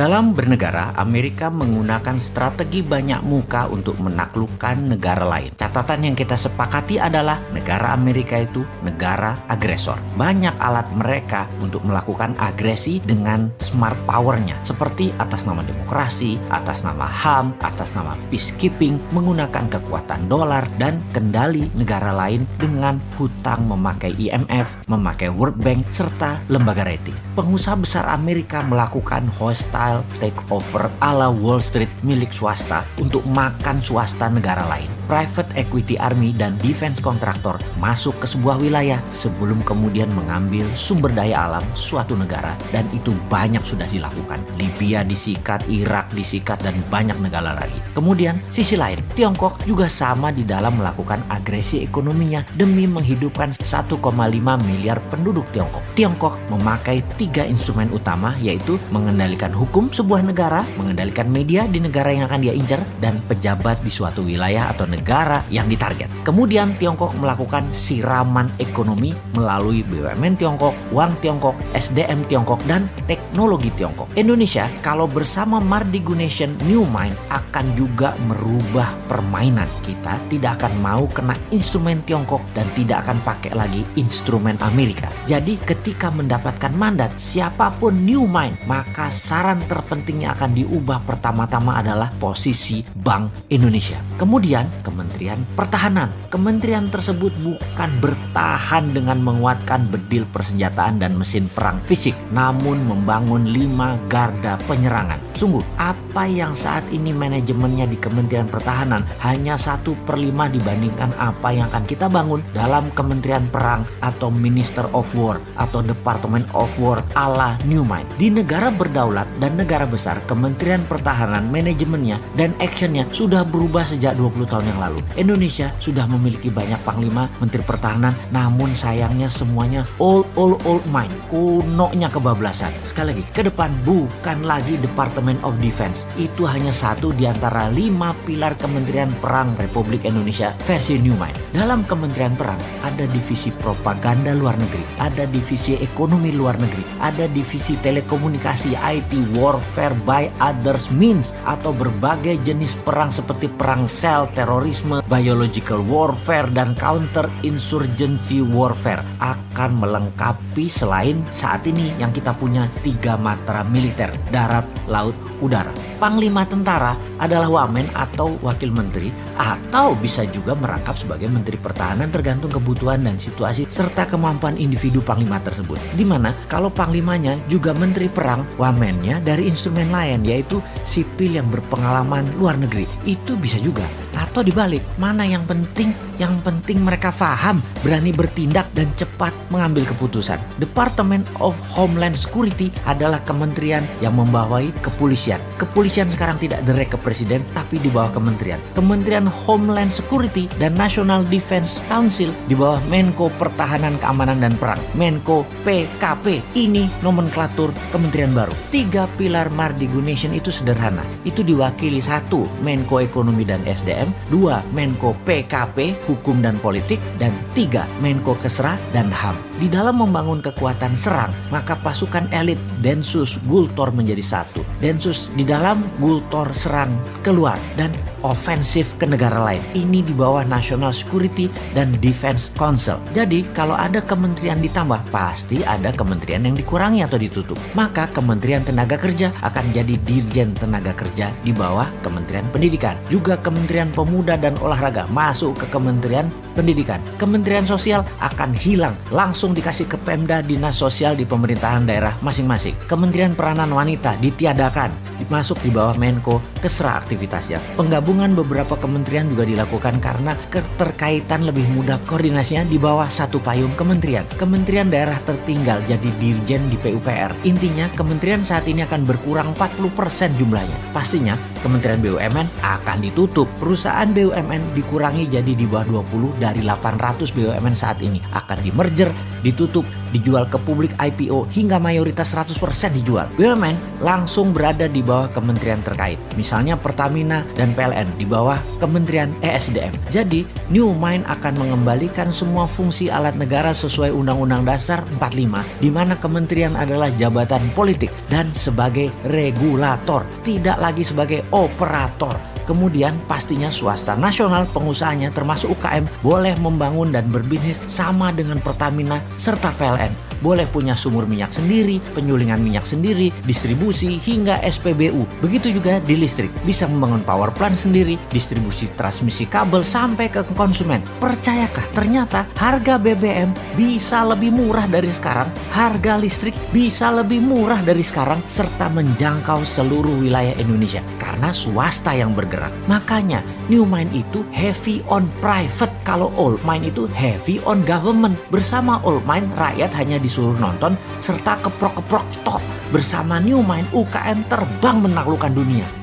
Dalam bernegara, Amerika menggunakan strategi banyak muka untuk menaklukkan negara lain. Catatan yang kita sepakati adalah negara Amerika itu negara agresor. Banyak alat mereka untuk melakukan agresi dengan smart power-nya, seperti atas nama demokrasi, atas nama HAM, atas nama peacekeeping, menggunakan kekuatan dolar dan kendali negara lain dengan hutang memakai IMF, memakai World Bank, serta lembaga rating. Pengusaha besar Amerika melakukan hostile takeover ala Wall Street milik swasta untuk makan swasta negara lain. Private equity army dan defense kontraktor masuk ke sebuah wilayah sebelum kemudian mengambil sumber daya alam suatu negara, dan itu banyak sudah dilakukan. Libya disikat, Irak disikat, dan banyak negara lagi. Kemudian sisi lain, Tiongkok juga sama di dalam melakukan agresi ekonominya demi menghidupkan 1,5 miliar penduduk Tiongkok. Tiongkok memakai 3 instrumen utama, yaitu mengendalikan hukum sebuah negara, mengendalikan media di negara yang akan dia incar, dan pejabat di suatu wilayah atau negara yang ditarget. Kemudian Tiongkok melakukan siraman ekonomi melalui BUMN Tiongkok, uang Tiongkok, SDM Tiongkok, dan teknologi Tiongkok. Indonesia kalau bersama Mardigu Nation New Mind akan juga merubah permainan. Kita tidak akan mau kena instrumen Tiongkok dan tidak akan pakai lagi instrumen Amerika. Jadi ketika mendapatkan mandat siapapun New Mind, maka saran terpentingnya akan diubah pertama-tama adalah posisi Bank Indonesia. Kemudian Kementerian Pertahanan. Kementerian tersebut bukan bertahan dengan menguatkan bedil persenjataan dan mesin perang fisik, namun membangun 5 garda penyerangan. Sungguh, apa yang saat ini manajemennya di Kementerian Pertahanan hanya 1/5 dibandingkan apa yang akan kita bangun dalam Kementerian Perang atau Minister of War atau Department of War ala New Mind. Di negara berdaulat dan negara besar, Kementerian Pertahanan manajemennya dan actionnya sudah berubah sejak 20 tahun yang lalu. Indonesia sudah memiliki banyak panglima, menteri pertahanan, namun sayangnya semuanya old mind, kunonya kebablasan. Sekali lagi, ke depan bukan lagi Department of Defense. Itu hanya satu di antara 5 pilar Kementerian Perang Republik Indonesia versi New Mind. Dalam Kementerian Perang ada divisi propaganda luar negeri, ada divisi ekonomi luar negeri, ada divisi telekomunikasi, IT, warfare by others means, atau berbagai jenis perang seperti perang sel, terorisme, biological warfare, dan counter insurgency warfare akan melengkapi selain saat ini yang kita punya 3 matra militer, darat, laut, udara. Panglima tentara adalah wamen atau wakil menteri, atau bisa juga merangkap sebagai menteri pertahanan tergantung kebutuhan dan situasi serta kemampuan individu panglima tersebut. Dimana kalau panglimanya juga menteri perang, wamennya dari instrumen lain yaitu sipil yang berpengalaman luar negeri. Itu bisa juga. Atau dibalik, mana yang penting? Yang penting mereka paham, berani bertindak, dan cepat mengambil keputusan. Department of Homeland Security adalah kementerian yang membawahi kepolisian. Kepolisian sekarang tidak direct ke presiden, tapi di bawah kementerian. Kementerian Homeland Security dan National Defense Council di bawah Menko Pertahanan, Keamanan, dan Perang. Menko PKP. Ini nomenklatur kementerian baru. 3 pilar Mardigu Nation itu sederhana. Itu diwakili 1 Menko Ekonomi dan SDM, 2 Menko PKP, Hukum dan Politik, dan 3 Menko Kesra dan HAM. Di dalam membangun kekuatan serang, maka pasukan elit Densus Gultor menjadi 1. Densus di dalam, Gultor serang keluar, dan ofensif ke negara lain. Ini di bawah National Security dan Defense Council. Jadi kalau ada kementerian ditambah, pasti ada kementerian yang dikurangi atau ditutup. Maka Kementerian Tenaga Kerja akan jadi Dirjen Tenaga Kerja di bawah Kementerian Pendidikan. Juga Kementerian Pemuda dan Olahraga masuk ke Kementerian Pendidikan. Kementerian Sosial akan hilang, langsung dikasih ke Pemda, dinas sosial di pemerintahan daerah masing-masing. Kementerian Peranan Wanita ditiadakan, masuk di bawah Menko Kesra aktivitasnya. Penggabungan beberapa kementerian juga dilakukan karena keterkaitan lebih mudah koordinasinya di bawah satu payung kementerian. Kementerian daerah tertinggal jadi dirjen di PUPR. Intinya kementerian saat ini akan berkurang 40% jumlahnya. Pastinya Kementerian BUMN akan ditutup. Perusahaan BUMN dikurangi jadi di bawah 20 dari 800 BUMN saat ini akan di-merger, ditutup, dijual ke publik IPO hingga mayoritas 100% dijual. BUMN langsung berada di bawah kementerian terkait. Misalnya Pertamina dan PLN di bawah Kementerian ESDM. Jadi, New Mind akan mengembalikan semua fungsi alat negara sesuai Undang-Undang Dasar 45, di mana kementerian adalah jabatan politik dan sebagai regulator, tidak lagi sebagai operator. Kemudian pastinya swasta nasional pengusahanya termasuk UKM boleh membangun dan berbisnis sama dengan Pertamina serta PLN. Boleh punya sumur minyak sendiri, penyulingan minyak sendiri, distribusi hingga SPBU. Begitu juga di listrik, bisa membangun power plant sendiri, distribusi transmisi kabel sampai ke konsumen. Percayakah ternyata harga BBM bisa lebih murah dari sekarang, harga listrik bisa lebih murah dari sekarang, serta menjangkau seluruh wilayah Indonesia karena swasta yang bergerak. Makanya New Mind itu heavy on private, kalau Old Mind itu heavy on government. Bersama Old Mind rakyat hanya disuruh nonton serta keprok-keprok tok. Bersama New Mind UKM terbang menaklukkan dunia.